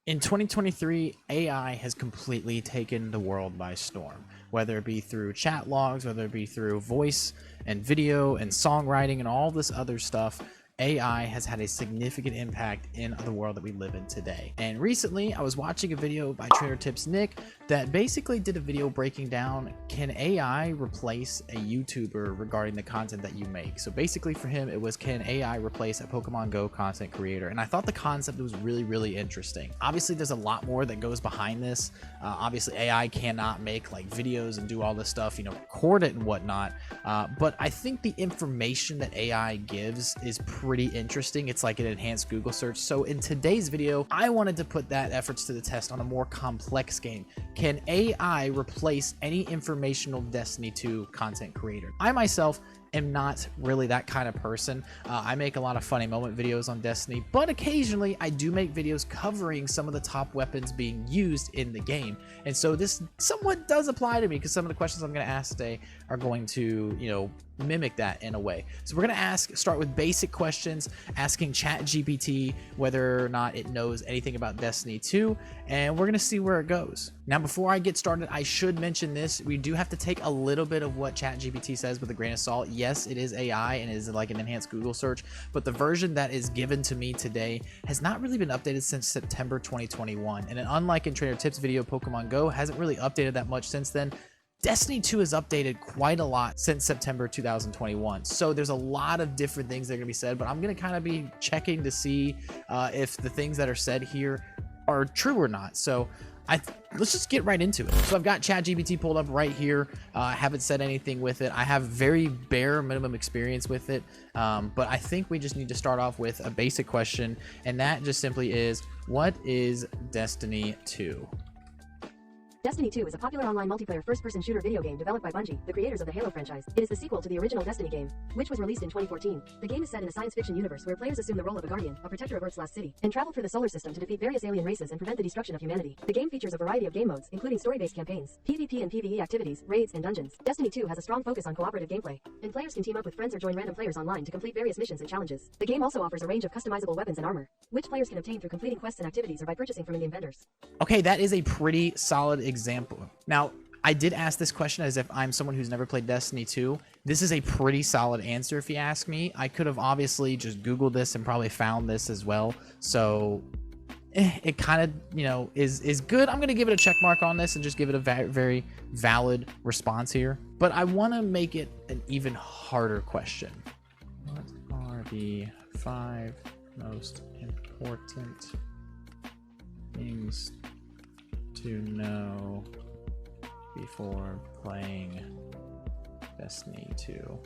In 2023, AI has completely taken the world by storm, whether it be through chat logs, whether it be through voice and video and songwriting and all this other stuff. AI has had a significant impact in the world that we live in today. And recently, I was watching a video by Trader Tips Nick that basically did a video breaking down, can AI replace a YouTuber regarding the content that you make? So basically for him, it was, can AI replace a Pokemon Go content creator? And I thought the concept was really interesting. Obviously, there's a lot more that goes behind this. Obviously, AI cannot make like videos and do all this stuff, you know, record it and whatnot. But I think the information that AI gives is pretty interesting. It's like an enhanced Google search. So in today's video, I wanted to put that efforts to the test on a more complex game. Can AI replace any informational Destiny 2 content creator? I myself am not really that kind of person. I make a lot of funny moment videos on Destiny, but occasionally I do make videos covering some of the top weapons being used in the game. And so this somewhat does apply to me because some of the questions I'm going to ask today are going to, you know, mimic that in a way. So we're going to start with basic questions, asking ChatGPT whether or not it knows anything about Destiny 2, and we're going to see where it goes. Now, before I get started, I should mention this. We do have to take a little bit of what ChatGPT says with a grain of salt. Yes, it is AI and it is like an enhanced Google search, but the version that is given to me today has not really been updated since September 2021. And unlike in Trader Tips video, Pokemon Go hasn't really updated that much since then. Destiny 2 has updated quite a lot since September 2021. So there's a lot of different things that are going to be said, but I'm going to kind of be checking to see if the things that are said here are true or not. So let's just get right into it. So I've got ChatGPT pulled up right here. I haven't said anything with it. I have very bare minimum experience with it, but I think we just need to start off with a basic question, and that just simply is, what is Destiny 2? Destiny 2 is a popular online multiplayer first-person shooter video game developed by Bungie, the creators of the Halo franchise. It is the sequel to the original Destiny game, which was released in 2014. The game is set in a science fiction universe where players assume the role of a guardian, a protector of Earth's last city, and travel through the solar system to defeat various alien races and prevent the destruction of humanity. The game features a variety of game modes, including story-based campaigns, PvP and PvE activities, raids, and dungeons. Destiny 2 has a strong focus on cooperative gameplay, and players can team up with friends or join random players online to complete various missions and challenges. The game also offers a range of customizable weapons and armor, which players can obtain through completing quests and activities or by purchasing from in-game vendors. Okay, that is a pretty solid example. Now, I did ask this question as if I'm someone who's never played Destiny 2. This is a pretty solid answer if you ask me. I could have obviously just Googled this and probably found this as well. So it kind of, you know, is good. I'm going to give it a check mark on this and just give it a very valid response here. But I want to make it an even harder question. What are the 5 most important things to know before playing Destiny 2?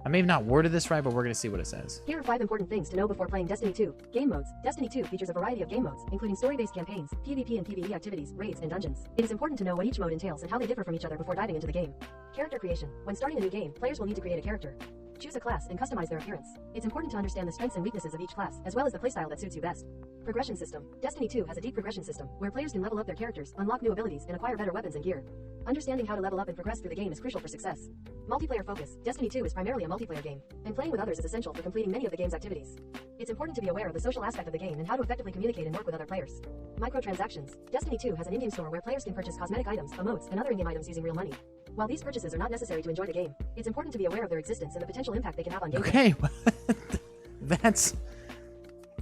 I may have not worded this right, but we're going to see what it says. Here are 5 important things to know before playing Destiny 2. Game modes. Destiny 2 features a variety of game modes, including story-based campaigns, PvP and PvE activities, raids, and dungeons. It is important to know what each mode entails and how they differ from each other before diving into the game. Character creation. When starting a new game, players will need to create a character, choose a class, and customize their appearance. It's important to understand the strengths and weaknesses of each class, as well as the playstyle that suits you best. Progression system. Destiny 2 has a deep progression system, where players can level up their characters, unlock new abilities, and acquire better weapons and gear. Understanding how to level up and progress through the game is crucial for success. Multiplayer focus. Destiny 2 is primarily a multiplayer game, and playing with others is essential for completing many of the game's activities. It's important to be aware of the social aspect of the game and how to effectively communicate and work with other players. Microtransactions. Destiny 2 has an in-game store where players can purchase cosmetic items, emotes, and other in-game items using real money. While these purchases are not necessary to enjoy the game, it's important to be aware of their existence and the potential impact they can have on gameplay. Okay,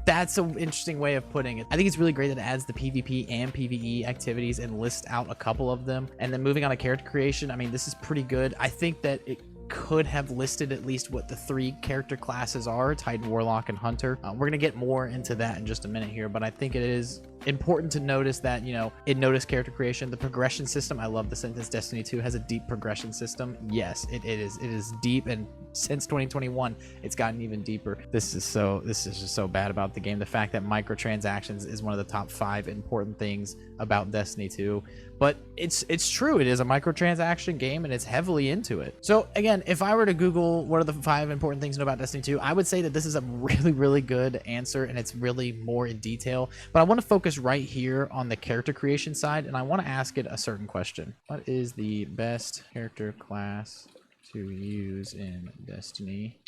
that's an interesting way of putting it. I think it's really great that it adds the PvP and PvE activities and lists out a couple of them. And then moving on to character creation, I mean, this is pretty good. I think that it could have listed at least what the 3 character classes are: Titan, Warlock, and Hunter. We're going to get more into that in just a minute here, but I think it is important to notice that, you know, it noticed character creation. The progression system, I love the sentence, Destiny 2 has a deep progression system. Yes, it is deep, and since 2021 it's gotten even deeper. This is just so bad about the game. The fact that microtransactions is one of the top 5 important things about Destiny 2, but it's true. It is a microtransaction game and it's heavily into it. So again, if I were to Google what are the 5 important things to know about Destiny 2, I would say that this is a really good answer, and it's really more in detail. But I want to focus right here on the character creation side, and I want to ask it a certain question. What is the best character class to use in Destiny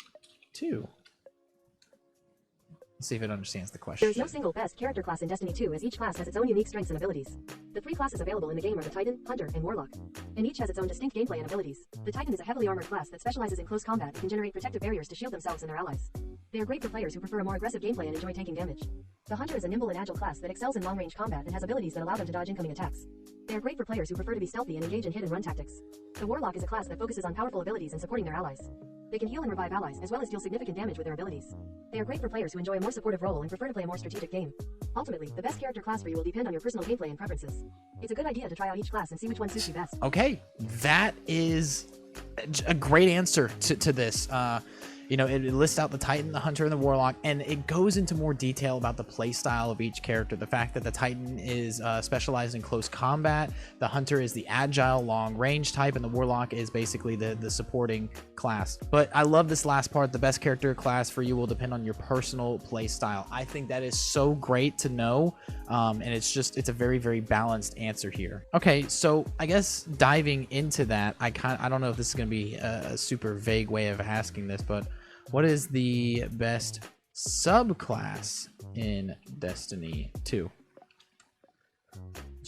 2? Let's see if it understands the There question. is no single best character class in Destiny 2, as each class has its own unique strengths and abilities. The 3 classes available in the game are the Titan, Hunter, and Warlock, and each has its own distinct gameplay and abilities. The Titan is a heavily armored class that specializes in close combat and can generate protective barriers to shield themselves and their allies. They are great for players who prefer a more aggressive gameplay and enjoy tanking damage. The Hunter is a nimble and agile class that excels in long-range combat and has abilities that allow them to dodge incoming attacks. They are great for players who prefer to be stealthy and engage in hit-and-run tactics. The Warlock is a class that focuses on powerful abilities and supporting their allies. They can heal and revive allies, as well as deal significant damage with their abilities. They are great for players who enjoy a more supportive role and prefer to play a more strategic game. Ultimately, the best character class for you will depend on your personal gameplay and preferences. It's a good idea to try out each class and see which one suits you best. Okay, that is a great answer to this. You know, it lists out the Titan, the Hunter, and the Warlock, and it goes into more detail about the play style of each character. The fact that the Titan is specialized in close combat, the Hunter is the agile, long-range type, and the Warlock is basically the supporting class. But I love this last part. The best character class for you will depend on your personal play style. I think that is so great to know, and it's a very, very balanced answer here. Okay, so I guess diving into that, I don't know if this is going to be a super vague way of asking this, but what is the best subclass in Destiny 2?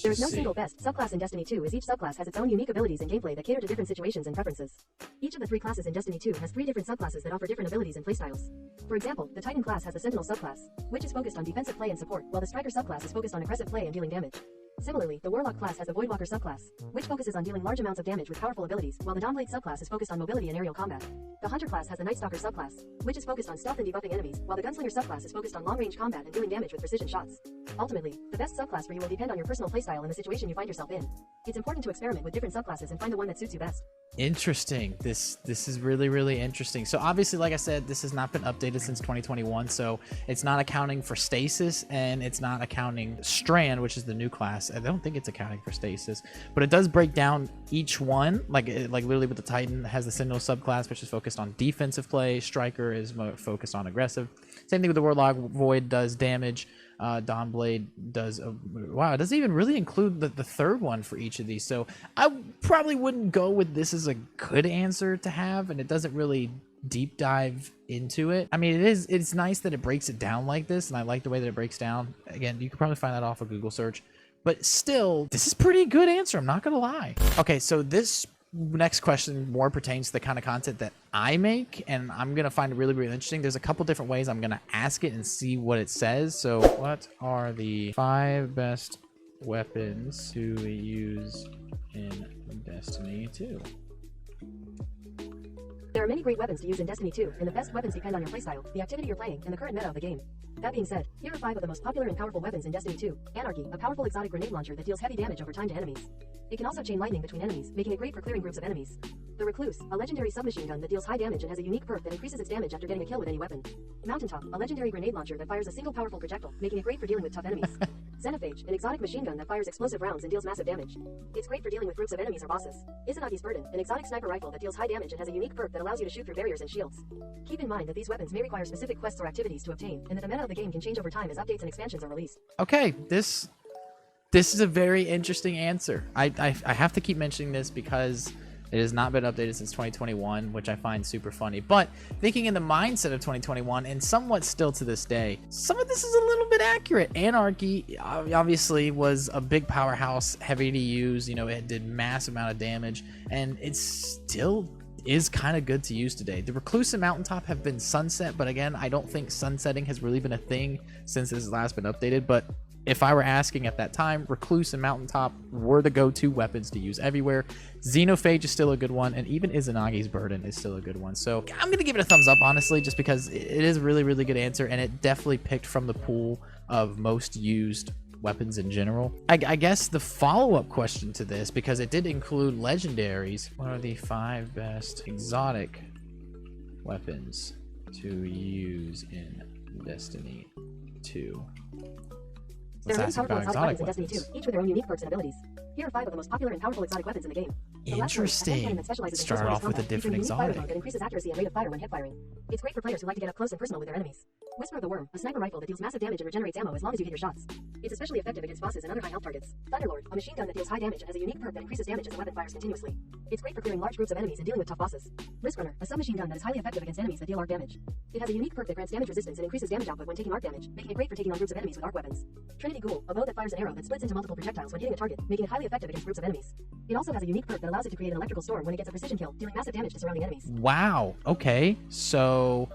There is no single best subclass in Destiny 2, as each subclass has its own unique abilities and gameplay that cater to different situations and preferences. Each of the 3 classes in Destiny 2 has 3 different subclasses that offer different abilities and playstyles. For example, the Titan class has the Sentinel subclass, which is focused on defensive play and support, while the Striker subclass is focused on aggressive play and dealing damage. Similarly, the Warlock class has the Voidwalker subclass, which focuses on dealing large amounts of damage with powerful abilities, while the Dawnblade subclass is focused on mobility and aerial combat. The Hunter class has the Nightstalker subclass, which is focused on stealth and debuffing enemies, while the Gunslinger subclass is focused on long-range combat and dealing damage with precision shots. Ultimately, the best subclass for you will depend on your personal playstyle and the situation you find yourself in. It's important to experiment with different subclasses and find the one that suits you best. Interesting. This is really, really interesting. So obviously, like I said, this has not been updated since 2021, so it's not accounting for stasis, and it's not accounting strand, which is the new class. I don't think it's accounting for stasis, but it does break down each one, like literally with the Titan has the Sentinel subclass, which is focused on defensive play. Striker is focused on aggressive. Same thing with the Warlock. Void does damage. Dawnblade does wow, it doesn't even really include the third one for each of these, so I probably wouldn't go with this as a good answer to have, and it doesn't really deep dive into it. I mean, it's nice that it breaks it down like this, and I like the way that it breaks down. Again, you can probably find that off a Google search, but still, this is a pretty good answer, I'm not gonna lie. Okay, so this next question more pertains to the kind of content that I make, and I'm gonna find it really, really interesting. There's a couple different ways I'm gonna ask it and see what it says. So what are the 5 best weapons to use in Destiny 2? There are many great weapons to use in Destiny 2, and the best weapons depend on your playstyle, the activity you're playing, and the current meta of the game. That being said, here are 5 of the most popular and powerful weapons in Destiny 2. Anarchy, a powerful exotic grenade launcher that deals heavy damage over time to enemies. It can also chain lightning between enemies, making it great for clearing groups of enemies. The Recluse, a legendary submachine gun that deals high damage and has a unique perk that increases its damage after getting a kill with any weapon. Mountaintop, a legendary grenade launcher that fires a single powerful projectile, making it great for dealing with tough enemies. Xenophage, an exotic machine gun that fires explosive rounds and deals massive damage. It's great for dealing with groups of enemies or bosses. Izanagi's Burden, an exotic sniper rifle that deals high damage and has a unique perk that allows you to shoot through barriers and shields. Keep in mind that these weapons may require specific quests or activities to obtain, and that the meta of the game can change over time as updates and expansions are released. Okay, this is a very interesting answer. I have to keep mentioning this because it has not been updated since 2021, which I find super funny. But thinking in the mindset of 2021, and somewhat still to this day, some of this is a little bit accurate. Anarchy obviously was a big powerhouse, heavy to use. You know, it did massive amount of damage, and it still is kind of good to use today. The Recluse and Mountaintop have been sunset, but again, I don't think sunsetting has really been a thing since this has last been updated. But if I were asking at that time, Recluse and Mountaintop were the go-to weapons to use everywhere. Xenophage is still a good one, and even Izanagi's Burden is still a good one. So I'm going to give it a thumbs up, honestly, just because it is a really, really good answer, and it definitely picked from the pool of most used weapons in general. I guess the follow-up question to this, because it did include legendaries, what are the 5 best exotic weapons to use in Destiny 2? There Let's are many ask powerful about exotic exotic weapons in Destiny weapons. 2, each with their own unique perks and abilities. Here are 5 of the most popular and powerful exotic weapons in the game. The last one is a hand cannon Interesting. that specializes in Start close off with a combat, featuring different unique fire exotic. mode that increases accuracy and rate of fire when hip firing. It's great for players who like to get up close and personal with their enemies. Whisper of the Worm, a sniper rifle that deals massive damage and regenerates ammo as long as you hit your shots. It's especially effective against bosses and other high health targets. Thunderlord, a machine gun that deals high damage and has a unique perk that increases damage as the weapon fires continuously. It's great for clearing large groups of enemies and dealing with tough bosses. Risk Runner, a submachine gun that is highly effective against enemies that deal arc damage. It has a unique perk that grants damage resistance and increases damage output when taking arc damage, making it great for taking on groups of enemies with arc weapons. Trinity Ghoul, a bow that fires an arrow that splits into multiple projectiles when hitting a target, making it highly effective against groups of enemies. It also has a unique perk that allows it to create an electrical storm when it gets a precision kill, dealing massive damage to surrounding enemies. Wow. Okay. So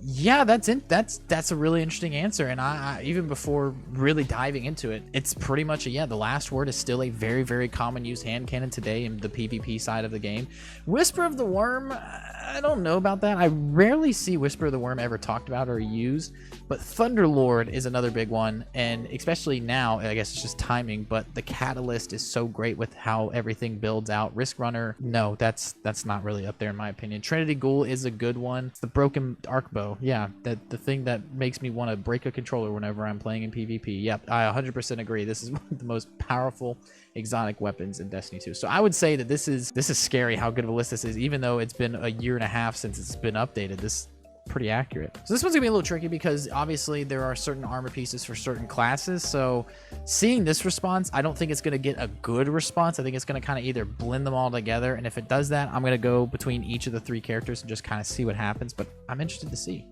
yeah, that's a really interesting answer. And I even before really diving into it, it's pretty much a yeah. The last word is still a very, very common used hand cannon today in the PvP side of the game. Whisper of the Worm, I don't know about that. I rarely see Whisper of the Worm ever talked about or used, but Thunderlord is another big one, and especially now, I guess it's just timing, but the Catalyst is so great with how everything builds out. Risk Runner, no, that's not really up there in my opinion. Trinity Ghoul is a good one. It's the broken arc bow, yeah, the thing that makes me want to break a controller whenever I'm playing in PvP. Yep, I 100% agree. This is one of the most powerful exotic weapons in Destiny 2. So I would say that this is scary how good of a list this is, even though it's been a year and a half since it's been updated. This is pretty accurate. So this one's gonna be a little tricky because obviously there are certain armor pieces for certain classes. So seeing this response, I don't think it's gonna get a good response. I think it's gonna kind of either blend them all together, and if it does that, I'm gonna go between each of the 3 characters and just kind of see what happens. But I'm interested to see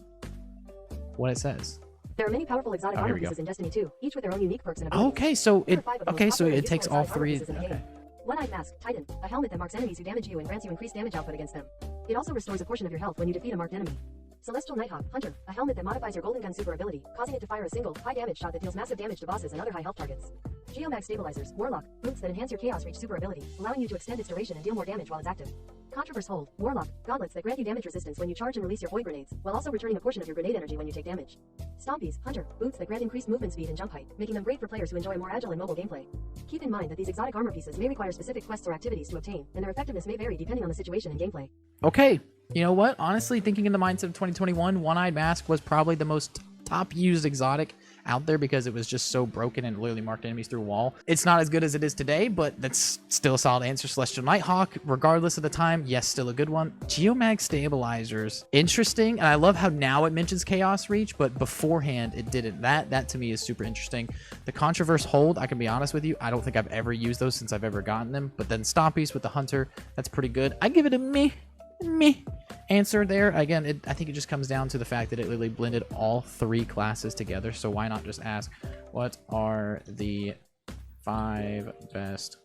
what it says. There are many powerful exotic armor pieces in Destiny 2, each with their own unique perks and abilities. Okay, so Here are 5 of the most popular it and takes useful all exotic armor 3. pieces in the Okay. game. One-Eyed Mask, Titan, a helmet that marks enemies who damage you and grants you increased damage output against them. It also restores a portion of your health when you defeat a marked enemy. Celestial Nighthawk, Hunter, a helmet that modifies your Golden Gun super ability, causing it to fire a single, high-damage shot that deals massive damage to bosses and other high-health targets. Geomag Stabilizers, Warlock, boots that enhance your Chaos Reach super ability, allowing you to extend its duration and deal more damage while it's active. Contraverse Hold, Warlock, gauntlets that grant you damage resistance when you charge and release your void grenades, while also returning a portion of your grenade energy when you take damage. Stompies, Hunter, boots that grant increased movement speed and jump height, making them great for players who enjoy more agile and mobile gameplay. Keep in mind that these exotic armor pieces may require specific quests or activities to obtain, and their effectiveness may vary depending on the situation and gameplay. Okay, you know what? Honestly, thinking in the mindset of 2021, One-Eyed Mask was probably the most top used exotic out there because it was just so broken and literally marked enemies through a wall. It's not as good as it is today, but that's still a solid answer. Celestial Nighthawk, regardless of the time, yes, still a good one. Geomag Stabilizers, interesting, and I love how now it mentions Chaos Reach, but beforehand it didn't. That to me is super interesting. The Contraverse Hold, I can be honest with you, I don't think I've ever used those since I've ever gotten them, but then Stompies with the Hunter, that's pretty good. I give it a meh answer there. Again, I think it just comes down to the fact that it really blended all 3 classes together. So why not just ask, what are the 5 best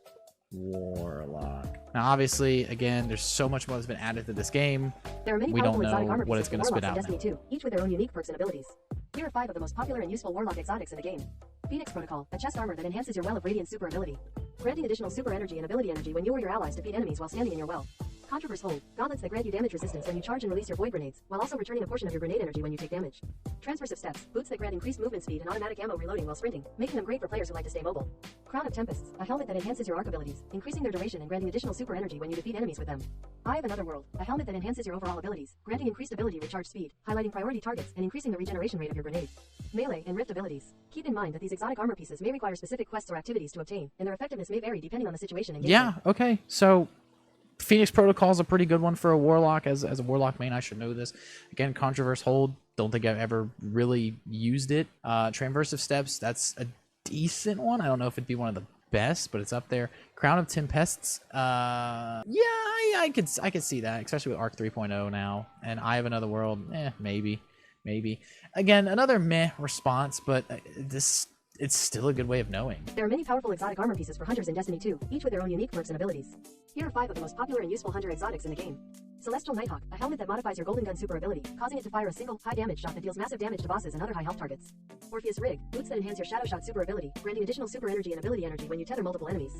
Warlock? Now, obviously, again, there's so much more that's been added to this game. There are many We don't powerful exotic know armor what pieces it's going to for spit Warlocks out in Destiny 2, each with their own unique perks and abilities. Here are 5 of the most popular and useful Warlock exotics in the game. Phoenix Protocol, a chest armor that enhances your Well of Radiance super ability, granting additional super energy and ability energy when you or your allies defeat enemies while standing in your well. Contraverse Hold, gauntlets that grant you damage resistance when you charge and release your void grenades, while also returning a portion of your grenade energy when you take damage. Transversive Steps, boots that grant increased movement speed and automatic ammo reloading while sprinting, making them great for players who like to stay mobile. Crown of Tempests, a helmet that enhances your arc abilities, increasing their duration and granting additional super energy when you defeat enemies with them. Eye of Another World, a helmet that enhances your overall abilities, granting increased ability recharge speed, highlighting priority targets, and increasing the regeneration rate of your grenade. Melee and Rift abilities. Keep in mind that these exotic armor pieces may require specific quests or activities to obtain, and their effectiveness may vary depending on the situation and gameplay. Yeah, okay. So Phoenix Protocol is a pretty good one for a Warlock. As a Warlock main, I should know this. Again, Contraverse Hold, don't think I've ever really used it. Transversive Steps, that's a decent one. I don't know if it'd be one of the best, but it's up there. Crown of Tempests, yeah, I could see that, especially with Arc 3.0 now. And Eye of Another World, maybe. Again, another meh response, but it's still a good way of knowing. There are many powerful exotic armor pieces for hunters in Destiny 2, each with their own unique perks and abilities. Here are 5 of the most popular and useful hunter exotics in the game. Celestial Nighthawk, a helmet that modifies your Golden Gun super ability, causing it to fire a single, high-damage shot that deals massive damage to bosses and other high-health targets. Orpheus Rig, boots that enhance your Shadow Shot super ability, granting additional super energy and ability energy when you tether multiple enemies.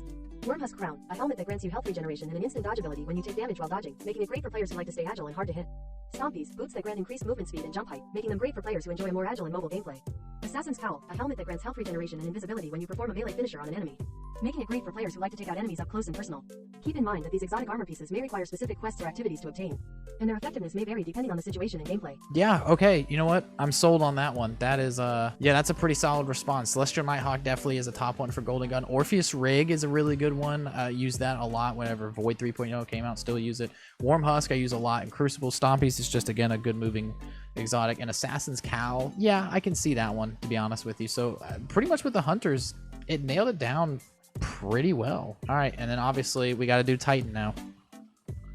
Wormhusk Crown, a helmet that grants you health regeneration and an instant dodge ability when you take damage while dodging, making it great for players who like to stay agile and hard to hit. Stompies, boots that grant increased movement speed and jump height, making them great for players who enjoy more agile and mobile gameplay. Assassin's Cowl, a helmet that grants health regeneration and invisibility when you perform a melee finisher on an enemy, making it great for players who like to take out enemies up close and personal. Keep in mind that these exotic armor pieces may require specific quests or activities to obtain, and their effectiveness may vary depending on the situation and gameplay. Yeah, okay, you know what? I'm sold on that one. That is, yeah, that's a pretty solid response. Celestial Nighthawk definitely is a top one for Golden Gun. Orpheus Rig is a really good one. Use that a lot whenever Void 3.0 came out, still use it. Warm Husk I use a lot, and Crucible Stompies is just, again, a good moving exotic. And Assassin's Cowl, yeah, I can see that one, to be honest with you. So pretty much with the Hunters, it nailed it down pretty well. All right, and then obviously we got to do Titan now.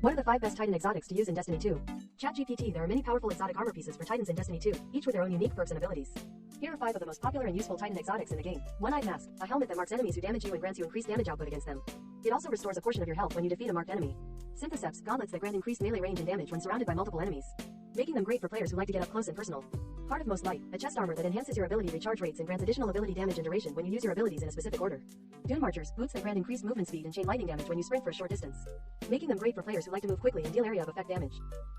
What are the 5 best Titan exotics to use in Destiny 2? ChatGPT, there are many powerful exotic armor pieces for Titans in Destiny 2, each with their own unique perks and abilities. Here are 5 of the most popular and useful Titan exotics in the game. One-Eyed Mask, a helmet that marks enemies who damage you and grants you increased damage output against them. It also restores a portion of your health when you defeat a marked enemy. Syntheseps, gauntlets that grant increased melee range and damage when surrounded by multiple enemies, making them great for players who like to get up close and personal. Heart of Most Light, a chest armor that enhances your ability recharge rates and grants additional ability damage and duration when you use your abilities in a specific order. Dune Marchers, boots that grant increased movement speed and chain lightning damage when you sprint for a short distance, making them great for players who like to move quickly and deal area of effect damage.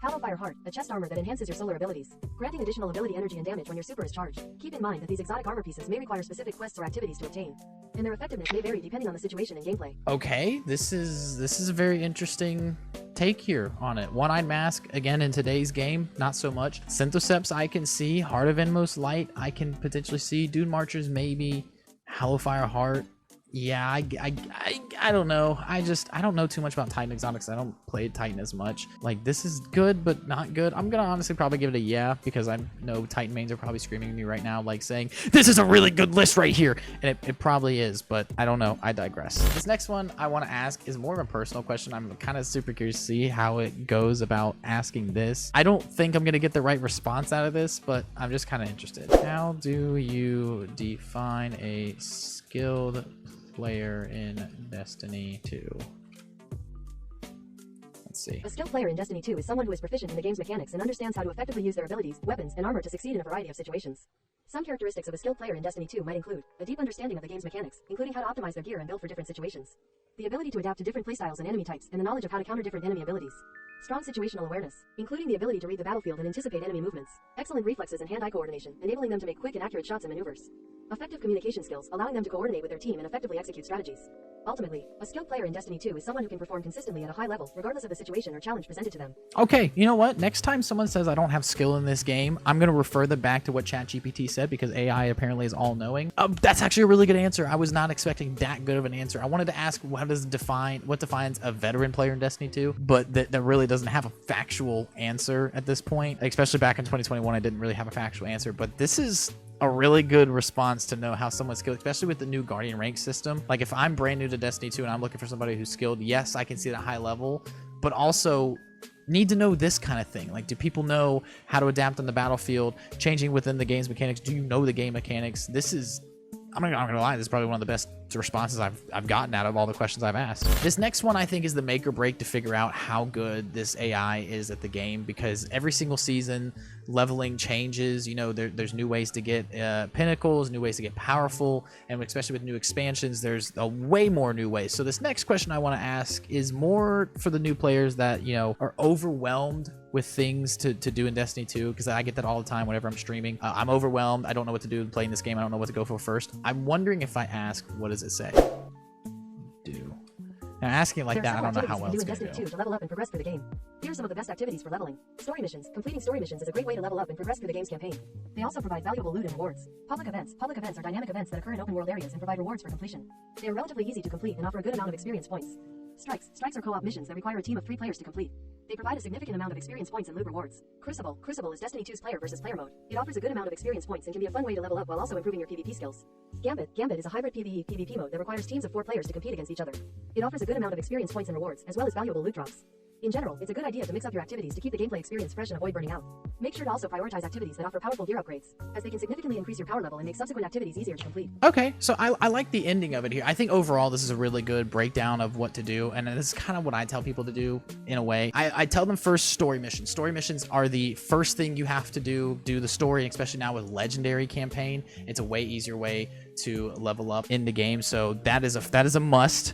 Hallowfire Heart, a chest armor that enhances your solar abilities, granting additional ability energy and damage when your super is charged. Keep in mind that these exotic armor pieces may require specific quests or activities to obtain, and their effectiveness may vary depending on the situation and gameplay. Okay, this is a very interesting take here on it. One-Eyed Mask, again, in today's game, not so much. Synthoceps I can see. Heart of Inmost Light I can potentially see. Dune Marchers maybe. Hallowfire Heart. Yeah, I don't know. I don't know too much about Titan exotics. I don't play Titan as much. Like, this is good, but not good. I'm gonna honestly probably give it a yeah, because I know Titan mains are probably screaming at me right now, like saying, this is a really good list right here. And it probably is, but I don't know. I digress. This next one I want to ask is more of a personal question. I'm kind of super curious to see how it goes about asking this. I don't think I'm gonna get the right response out of this, but I'm just kind of interested. How do you define a skilled player in Destiny 2? Let's see. A skilled player in Destiny 2 is someone who is proficient in the game's mechanics and understands how to effectively use their abilities, weapons, and armor to succeed in a variety of situations. Some characteristics of a skilled player in Destiny 2 might include a deep understanding of the game's mechanics, including how to optimize their gear and build for different situations, the ability to adapt to different playstyles and enemy types, and the knowledge of how to counter different enemy abilities. Strong situational awareness, including the ability to read the battlefield and anticipate enemy movements. Excellent reflexes and hand-eye coordination, enabling them to make quick and accurate shots and maneuvers. Effective communication skills, allowing them to coordinate with their team and effectively execute strategies. Ultimately, a skilled player in Destiny 2 is someone who can perform consistently at a high level, regardless of the situation or challenge presented to them. Okay, you know what? Next time someone says I don't have skill in this game, I'm going to refer them back to what ChatGPT said, because AI apparently is all-knowing. That's actually a really good answer. I was not expecting that good of an answer. I wanted to ask what defines a veteran player in Destiny 2, but that really doesn't have a factual answer at this point. Especially back in 2021, I didn't really have a factual answer, but this is a really good response to know how someone's skilled, especially with the new Guardian rank system. Like, if I'm brand new to Destiny 2 and I'm looking for somebody who's skilled, yes, I can see that high level, but also need to know this kind of thing. Like, do people know how to adapt on the battlefield, changing within the game's mechanics? Do you know the game mechanics? This is, I'm not gonna lie, this is probably one of the best responses I've gotten out of all the questions I've asked. This next one I think is the make or break to figure out how good this AI is at the game, because every single season leveling changes. You know, there's new ways to get pinnacles, new ways to get powerful, and especially with new expansions, there's a way more new ways. So this next question I want to ask is more for the new players that, you know, are overwhelmed with things to do in Destiny 2, because I get that all the time whenever I'm streaming. I'm overwhelmed. I don't know what to do playing this game. I don't know what to go for first. I'm wondering if I ask, what does it say? Do. Now, asking like that, I don't know how well it's going to do. To level up and progress through the game. Here are some of the best activities for leveling. Story missions. Completing story missions is a great way to level up and progress through the game's campaign. They also provide valuable loot and rewards. Public events. Public events are dynamic events that occur in open world areas and provide rewards for completion. They are relatively easy to complete and offer a good amount of experience points. Strikes. Strikes are co-op missions that require a team of 3 players to complete. They provide a significant amount of experience points and loot rewards. Crucible. Crucible is Destiny 2's player versus player mode. It offers a good amount of experience points and can be a fun way to level up while also improving your PvP skills. Gambit. Gambit is a hybrid PvE/PvP mode that requires teams of 4 players to compete against each other. It offers a good amount of experience points and rewards, as well as valuable loot drops. In general, it's a good idea to mix up your activities to keep the gameplay experience fresh and avoid burning out. Make sure to also prioritize activities that offer powerful gear upgrades, as they can significantly increase your power level and make subsequent activities easier to complete. Okay, so I like the ending of it here. I think overall this is a really good breakdown of what to do, and this is kind of what I tell people to do in a way. I tell them first story missions. Story missions are the first thing you have to do the story, especially now with Legendary campaign. It's a way easier way to level up in the game, so that is a must.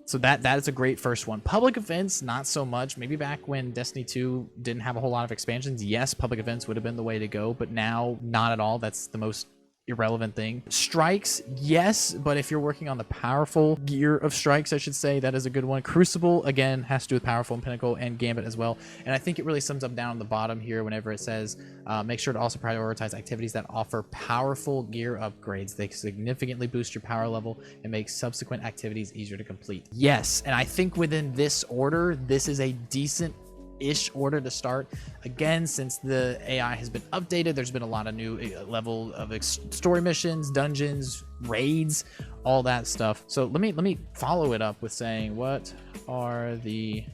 So that is a great first one. Public events, not so much. Maybe back when Destiny 2 didn't have a whole lot of expansions, yes, public events would have been the way to go, but now not at all. That's the most irrelevant thing. Strikes, yes, but if you're working on the powerful gear of strikes, I should say, that is a good one. Crucible, again, has to do with powerful and pinnacle and gambit as well. And I think it really sums up down on the bottom here whenever it says, make sure to also prioritize activities that offer powerful gear upgrades. They significantly boost your power level and make subsequent activities easier to complete. Yes, and I think within this order, this is a decent-ish order to start. Again, since the AI has been updated, there's been a lot of new level of story missions, dungeons, raids, all that stuff. So let me follow it up with saying, what are the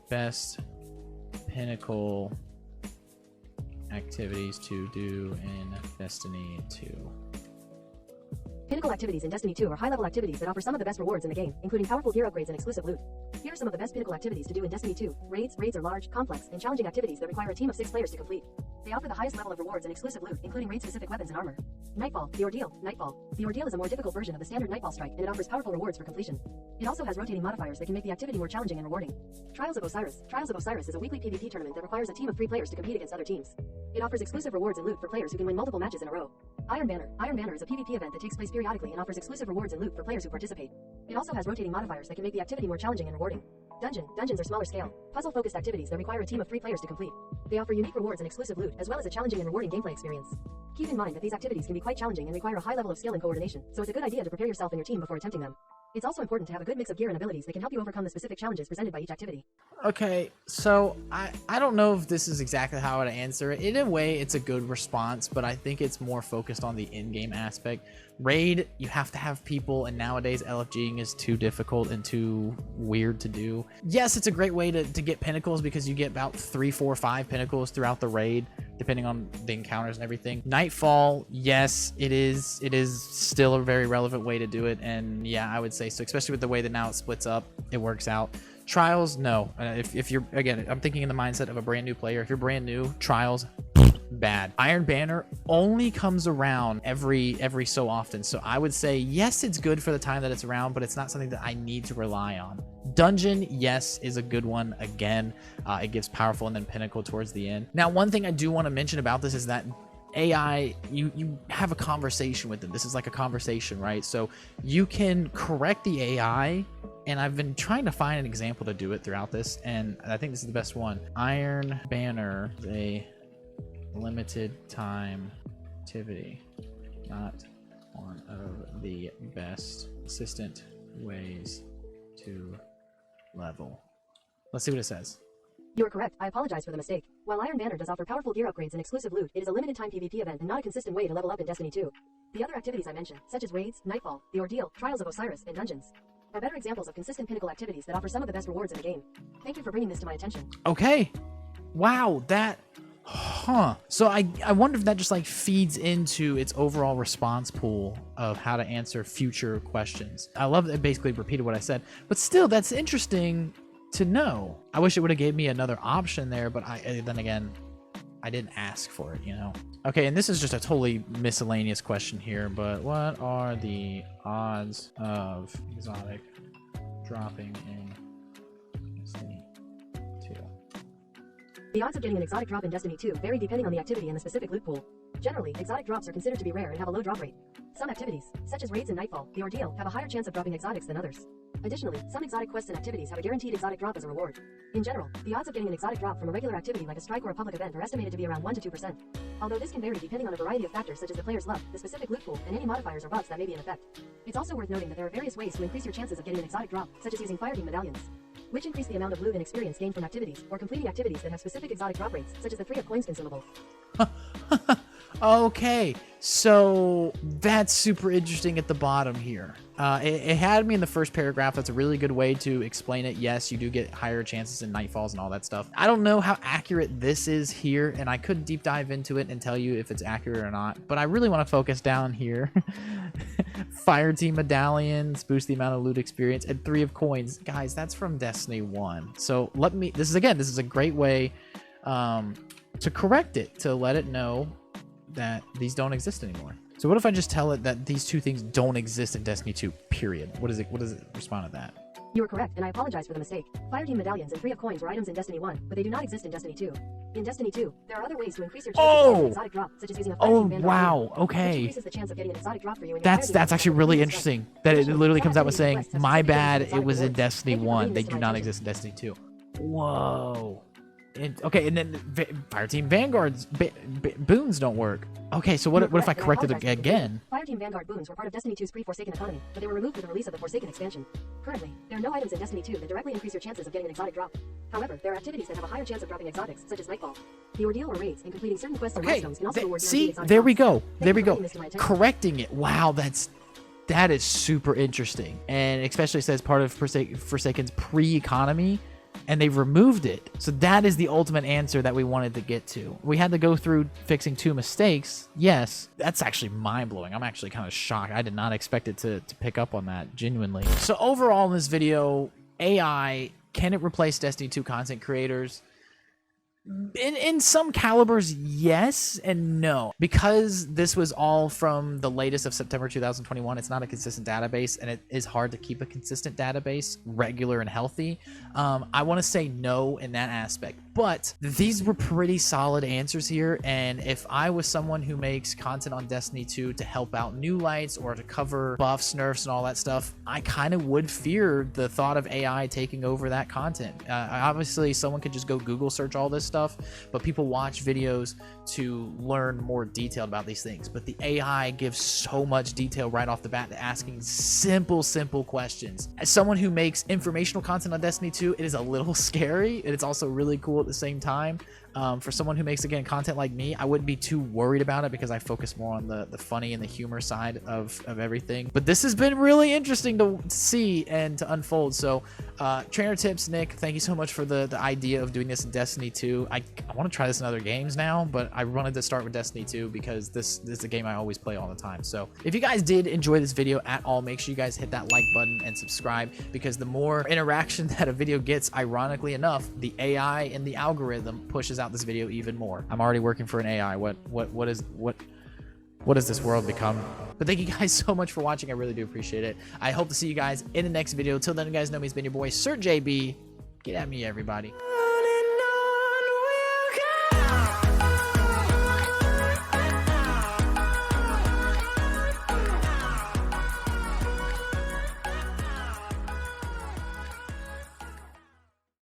best pinnacle activities to do in Destiny 2? Pinnacle activities in Destiny 2 are high-level activities that offer some of the best rewards in the game, including powerful gear upgrades and exclusive loot. Here are some of the best pinnacle activities to do in Destiny 2. Raids are large, complex, and challenging activities that require a team of 6 players to complete. They offer the highest level of rewards and exclusive loot, including raid-specific weapons and armor. Nightfall, the Ordeal. Nightfall. The Ordeal is a more difficult version of the standard Nightfall strike, and it offers powerful rewards for completion. It also has rotating modifiers that can make the activity more challenging and rewarding. Trials of Osiris. Trials of Osiris is a weekly PvP tournament that requires a team of 3 players to compete against other teams. It offers exclusive rewards and loot for players who can win multiple matches in a row. Iron Banner. Iron Banner is a PvP event that takes place periodically and offers exclusive rewards and loot for players who participate. It also has rotating modifiers that can make the activity more challenging and rewarding. Dungeons are smaller scale, puzzle-focused activities that require a team of 3 players to complete. They offer unique rewards and exclusive loot, as well as a challenging and rewarding gameplay experience. Keep in mind that these activities can be quite challenging and require a high level of skill and coordination, so it's a good idea to prepare yourself and your team before attempting them. It's also important to have a good mix of gear and abilities that can help you overcome the specific challenges presented by each activity. Okay, so I don't know if this is exactly how I would answer it. In a way, it's a good response, but I think it's more focused on the in-game aspect. Raid, you have to have people, and nowadays LFGing is too difficult and too weird to do. Yes, it's a great way to get pinnacles because you get about 3, 4, 5 pinnacles throughout the raid, depending on the encounters and everything. Nightfall, yes, it is still a very relevant way to do it, and yeah, I would say so, especially with the way that now it splits up, it works out. Trials, no. If you're, again, I'm thinking in the mindset of a brand new player. If you're brand new, Trials, bad. Iron Banner only comes around every so often, so I would say yes, it's good for the time that it's around, but it's not something that I need to rely on. Dungeon, yes, is a good one. Again, it gives powerful and then pinnacle towards the end. Now, one thing I do want to mention about this is that AI, you have a conversation with them. This is like a conversation, right? So you can correct the AI, and I've been trying to find an example to do it throughout this, and I think this is the best one. Iron Banner is a limited time activity, not one of the best consistent ways to level. Let's see what it says. You are correct. I apologize for the mistake. While Iron Banner does offer powerful gear upgrades and exclusive loot, it is a limited time PvP event and not a consistent way to level up in Destiny 2. The other activities I mentioned, such as raids, Nightfall, the Ordeal, Trials of Osiris, and dungeons, are better examples of consistent pinnacle activities that offer some of the best rewards in the game. Thank you for bringing this to my attention. Okay. Wow, that... So I wonder if that just like feeds into its overall response pool of how to answer future questions. I love that it basically repeated what I said, but still, that's interesting to know. I wish it would have gave me another option there, but then again, I didn't ask for it, you know? Okay, and this is just a totally miscellaneous question here, but what are the odds of exotic dropping in Destiny 2? The odds of getting an exotic drop in Destiny 2 vary depending on the activity and the specific loot pool. Generally, exotic drops are considered to be rare and have a low drop rate. Some activities, such as raids and Nightfall, the Ordeal, have a higher chance of dropping exotics than others. Additionally, some exotic quests and activities have a guaranteed exotic drop as a reward. In general, the odds of getting an exotic drop from a regular activity like a strike or a public event are estimated to be around 1 to 2%. Although this can vary depending on a variety of factors such as the player's luck, the specific loot pool, and any modifiers or bugs that may be in effect. It's also worth noting that there are various ways to increase your chances of getting an exotic drop, such as using Firebeam medallions, which increase the amount of loot and experience gained from activities, or completing activities that have specific exotic drop rates, such as the 3 of coins consumable. Okay, so that's super interesting at the bottom here. It had me in the first paragraph. That's a really good way to explain it. Yes, you do get higher chances in Nightfalls and all that stuff. I don't know how accurate this is here, and I could deep dive into it and tell you if it's accurate or not, but I really want to focus down here. Fire team medallions, boost the amount of loot experience, and 3 of coins. Guys, that's from Destiny 1. So this is a great way to correct it, to let it know that these don't exist anymore. So what if I just tell it that these 2 things don't exist in Destiny 2, period? What does it respond to that? You are correct, and I apologize for the mistake. Fireteam medallions and 3 of coins were items in Destiny 1, but they do not exist in Destiny 2. In Destiny 2, there are other ways to increase your chances of getting an exotic drop, such as using a Fireteam Vanguard wow, boon, which okay. increases the chance of getting an exotic drop for you. That's actually really interesting. That it literally comes out with saying, my bad, it was in Destiny 1. They do not exist in Destiny 2. Whoa. Okay, and then Fireteam Vanguard's boons don't work. Okay, so what if I correct it again? Fireteam Vanguard boons were part of Destiny 2's pre-Forsaken economy, but they were removed with the release of the Forsaken expansion. Currently, there are no items in Destiny 2 that directly increase your chances of getting an exotic drop. However, there are activities that have a higher chance of dropping exotics, such as Nightfall. The ordeal or raids and completing certain quests or milestones can also reward see, exotic there we drops. go. There we go. Correcting it. Wow, that is super interesting, and especially says part of Forsaken's pre-economy. And they've removed it. So that is the ultimate answer that we wanted to get to. We had to go through fixing 2 mistakes. Yes, that's actually mind-blowing. I'm actually kind of shocked. I did not expect it to pick up on that, genuinely. So overall in this video, AI, can it replace Destiny 2 content creators? In some calibers, yes and no. Because this was all from the latest of September 2021, it's not a consistent database, and it is hard to keep a consistent database regular and healthy. I want to say no in that aspect. But these were pretty solid answers here, and if I was someone who makes content on Destiny 2 to help out new lights or to cover buffs, nerfs, and all that stuff, I kind of would fear the thought of AI taking over that content. Obviously, someone could just go Google search all this stuff, but people watch videos to learn more detail about these things. But the AI gives so much detail right off the bat, asking simple questions. As someone who makes informational content on Destiny 2, it is a little scary, and it's also really cool at the same time. For someone who makes, again, content like me, I wouldn't be too worried about it because I focus more on the funny and the humor side of everything. But this has been really interesting to see and to unfold. So trainer tips, Nick, thank you so much for the idea of doing this in Destiny 2. I want to try this in other games now, but I wanted to start with Destiny 2 because this is a game I always play all the time. So if you guys did enjoy this video at all, make sure you guys hit that like button and subscribe, because the more interaction that a video gets, ironically enough, the AI and the algorithm pushes out this video even more. I'm already working for an AI. What has this world become? But thank you guys so much for watching. I really do appreciate it. I hope to see you guys in the next video. Till then, you guys know me. It's been your boy SirJB. Get at me, everybody.